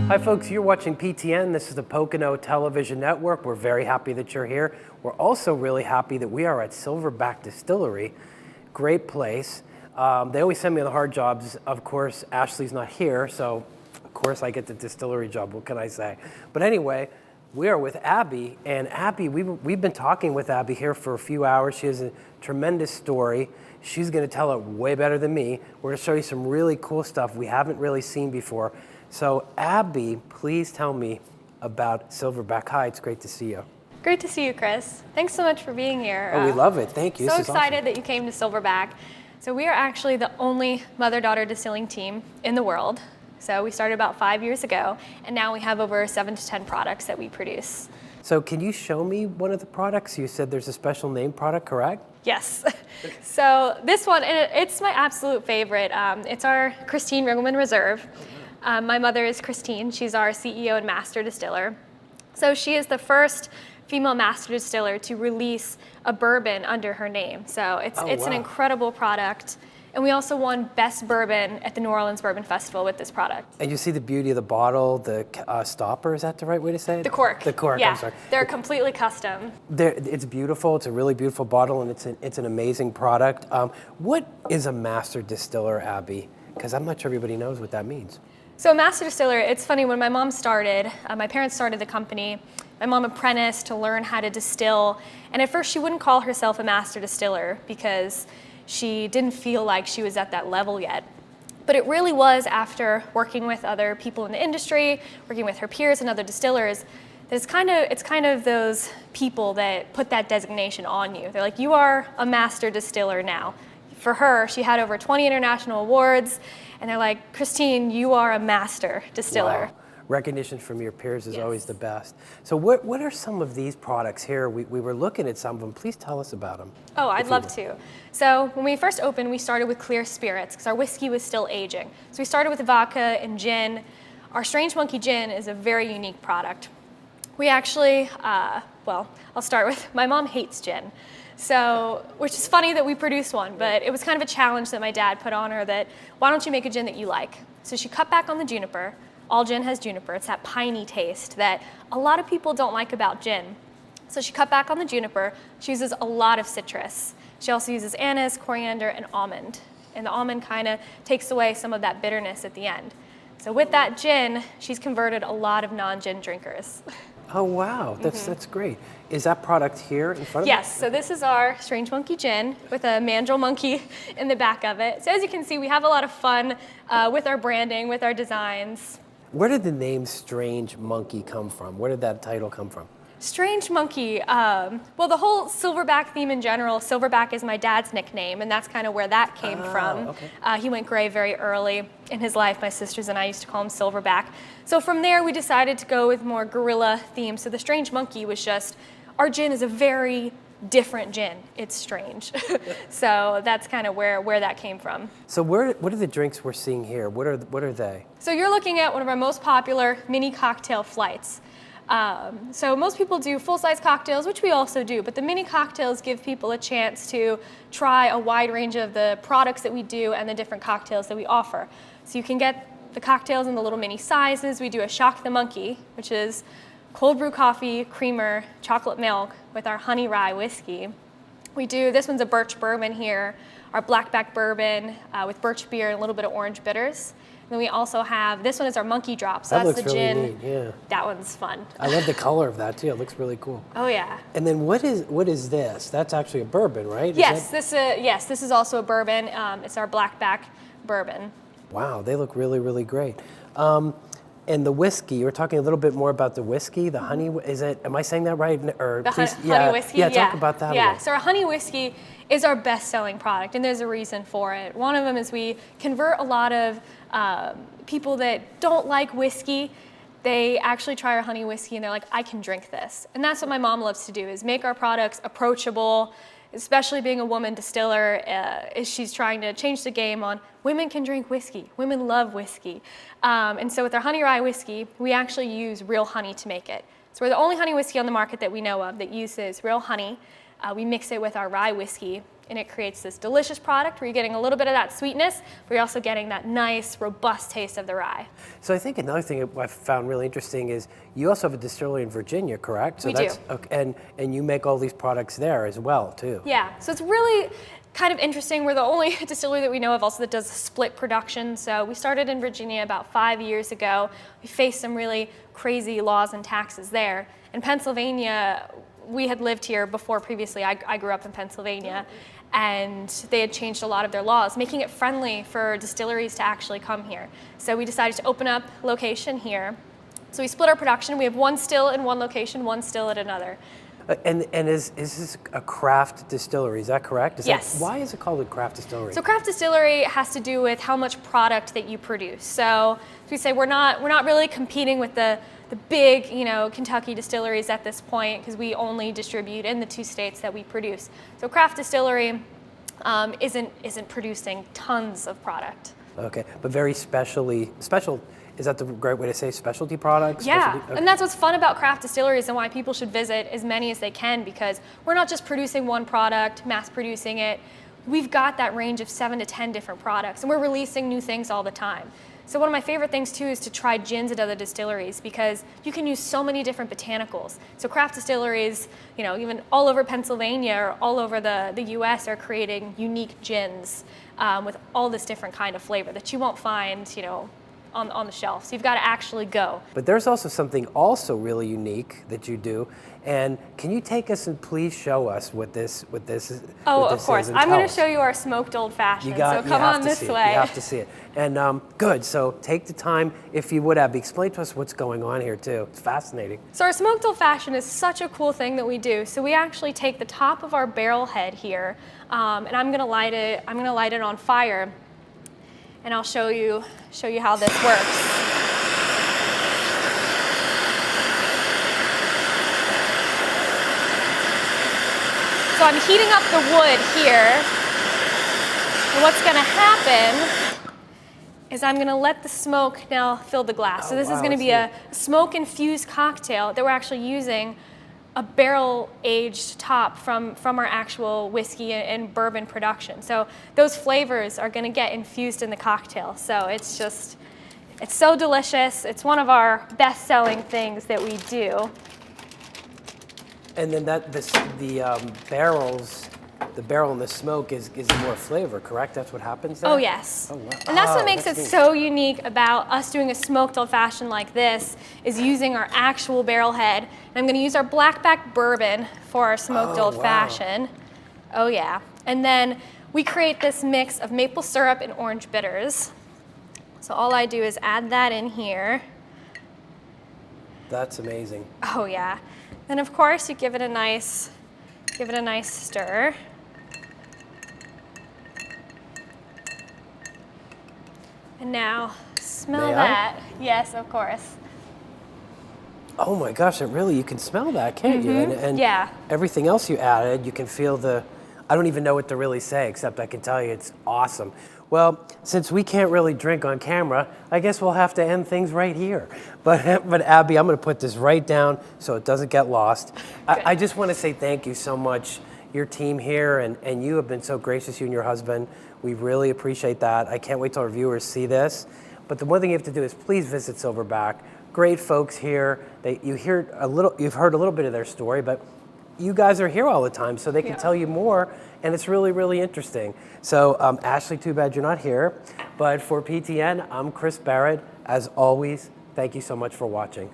Hi folks, you're watching PTN. This is the Pocono Television Network. We're very happy that you're here. We're also really happy that we are at Silverback Distillery. Great place. They always send me the hard jobs. Of course, Ashley's not here, so of course I get the distillery job. What can I say? But anyway, we are with Abby, and Abby, we've been talking with Abby here for a few hours. She has a tremendous story. She's going to tell it way better than me. We're going to show you some really cool stuff we haven't really seen before. So Abby, please tell me about Silverback. Hi, it's great to see you. Great to see you, Chris. Thanks so much for being here. Oh, we love it. Thank you. So this excited awesome. that you came to Silverback. So we are actually the only mother-daughter distilling team in the world. So we started about 5 years ago, and now we have over 7 to 10 products that we produce. So can you show me one of the products? You said there's a special name product, correct? Yes. So this one, it's my absolute favorite. It's our Christine Riggleman Reserve. My mother is Christine. She's our CEO and master distiller. So she is the first female master distiller to release a bourbon under her name. So it's an incredible product. And we also won Best Bourbon at the New Orleans Bourbon Festival with this product. And you see the beauty of the bottle, the stopper, is that the right way to say it? The cork. The cork, yeah. I'm sorry. They're completely custom. It's beautiful. It's a really beautiful bottle, and it's an amazing product. What is a master distiller, Abby? Because I'm not sure everybody knows what that means. So a master distiller, it's funny, when my mom started, my parents started the company, my mom apprenticed to learn how to distill, and at first she wouldn't call herself a master distiller because she didn't feel like she was at that level yet. But it really was after working with other people in the industry, working with her peers and other distillers, that it's kind of those people that put that designation on you. They're like, you are a master distiller now. For her, she had over 20 international awards, and they're like, Christine, you are a master distiller. Wow. Recognition from your peers is always the best. So what are some of these products here? We were looking at some of them. Please tell us about them. Oh, I'd love to. So when we first opened, we started with clear spirits because our whiskey was still aging. So we started with vodka and gin. Our Strange Monkey Gin is a very unique product. We actually, well, I'll start with, my mom hates gin. So, which is funny that we produced one, but it was kind of a challenge that my dad put on her that, why don't you make a gin that you like? So she cut back on the juniper. All gin has juniper. It's that piney taste that a lot of people don't like about gin. So she cut back on the juniper. She uses a lot of citrus. She also uses anise, coriander, and almond. And the almond kind of takes away some of that bitterness at the end. So with that gin, she's converted a lot of non-gin drinkers. Oh, wow. That's great. Is that product here in front of us? Yes, so this is our Strange Monkey Gin with a mandrill monkey in the back of it. So as you can see, we have a lot of fun with our branding, with our designs. Where did the name Strange Monkey come from? Where did that title come from? Strange Monkey, well, the whole Silverback theme in general, Silverback is my dad's nickname, and that's kind of where that came from. Okay. He went gray very early in his life. My sisters and I used to call him Silverback. So from there, we decided to go with more gorilla theme. So the Strange Monkey was just, our gin is a very different gin. It's strange. So that's kind of where that came from. So what are the drinks we're seeing here? What are they? So you're looking at one of our most popular mini cocktail flights. So most people do full-size cocktails, which we also do, but the mini cocktails give people a chance to try a wide range of the products that we do and the different cocktails that we offer. So you can get the cocktails in the little mini sizes. We do a Shock the Monkey, which is cold brew coffee, creamer, chocolate milk with our honey rye whiskey. We do, this one's a birch bourbon here, our blackback bourbon with birch beer and a little bit of orange bitters. And then we also have, this one is our monkey drop. So that that's looks the really gin. neat, yeah. That one's fun. I love the color of that too. It looks really cool. Oh yeah. And then what is this? That's actually a bourbon, right? Yes, this is also a bourbon. It's our blackback bourbon. Wow, they look really, really great. And the whiskey, you were talking a little bit more about the whiskey, the honey, am I saying that right? Or The please, honey whiskey? Yeah, talk about that a Yeah, little. so our honey whiskey is our best-selling product, and there's a reason for it. One of them is we convert a lot of people that don't like whiskey. They actually try our honey whiskey, and they're like, I can drink this. And that's what my mom loves to do, is make our products approachable, especially being a woman distiller, is she's trying to change the game on women can drink whiskey, women love whiskey. And so with our honey rye whiskey, we actually use real honey to make it. So we're the only honey whiskey on the market that we know of that uses real honey. We mix it with our rye whiskey, and it creates this delicious product where you're getting a little bit of that sweetness, but you're also getting that nice, robust taste of the rye. So I think another thing I found really interesting is you also have a distillery in Virginia, correct? So We do. Okay, and you make all these products there as well, too. Yeah, so it's really kind of interesting. We're the only distillery that we know of also that does split production. So we started in Virginia about 5 years ago. We faced some really crazy laws and taxes there. In Pennsylvania, we had lived here before previously. I grew up in Pennsylvania, and they had changed a lot of their laws, making it friendly for distilleries to actually come here. So we decided to open up location here. So we split our production. We have one still in one location, one still at another. And is this a craft distillery? Is that correct? Yes. Why is it called a craft distillery? So craft distillery has to do with how much product that you produce. So we say we're not really competing with the big, Kentucky distilleries at this point, because we only distribute in the 2 states that we produce. So craft distillery isn't producing tons of product. Okay, but very special. Is that the right way to say specialty products? Yeah, Okay. and that's what's fun about craft distilleries and why people should visit as many as they can, because we're not just producing one product, mass producing it. We've got that range of 7 to 10 different products, and we're releasing new things all the time. So one of my favorite things too is to try gins at other distilleries, because you can use so many different botanicals. So craft distilleries, even all over Pennsylvania or all over the US are creating unique gins with all this different kind of flavor that you won't find, on the shelf. So you've got to actually go. But there's also something also really unique that you do. And can you take us and please show us what this is? Oh, what of this course. is and I'm tell going to us? show you our smoked old fashioned. So You come have on to this see it. way. You have to see it. And good. So take the time, if you would, Abby. Explain to us what's going on here too. It's fascinating. So our smoked old fashioned is such a cool thing that we do. So we actually take the top of our barrel head here, and I'm going to light it. I'm going to light it on fire, and I'll show you how this works. So I'm heating up the wood here, and what's going to happen is I'm going to let the smoke now fill the glass. So this is going to be a smoke-infused cocktail that we're actually using a barrel-aged top from our actual whiskey and bourbon production. So those flavors are going to get infused in the cocktail. So it's so delicious. It's one of our best-selling things that we do. And then the barrel and the smoke is more flavor, correct? That's what happens there? Oh, yes. Oh, wow. And that's what makes that's it neat. so unique about us doing a smoked old fashioned like this, is using our actual barrel head. And I'm going to use our blackback bourbon for our smoked old wow. fashioned. Oh, yeah. And then we create this mix of maple syrup and orange bitters. So all I do is add that in here. That's amazing. Oh, yeah. Then of course you give it a nice stir. And now smell May I? that. Yes, of course. Oh my gosh, you can smell that, can't you? And Yeah. everything else you added, you can feel I don't even know what to really say, except I can tell you it's awesome. Well, since we can't really drink on camera, I guess we'll have to end things right here. But Abby, I'm going to put this right down so it doesn't get lost. I just want to say thank you so much. Your team here and you have been so gracious, you and your husband. We really appreciate that. I can't wait till our viewers see this. But the one thing you have to do is please visit Silverback. Great folks here. You've heard a little bit of their story, but you guys are here all the time, so they can tell you more, and it's really, really interesting. So, Ashley, too bad you're not here, but for PTN, I'm Chris Barrett. As always, thank you so much for watching.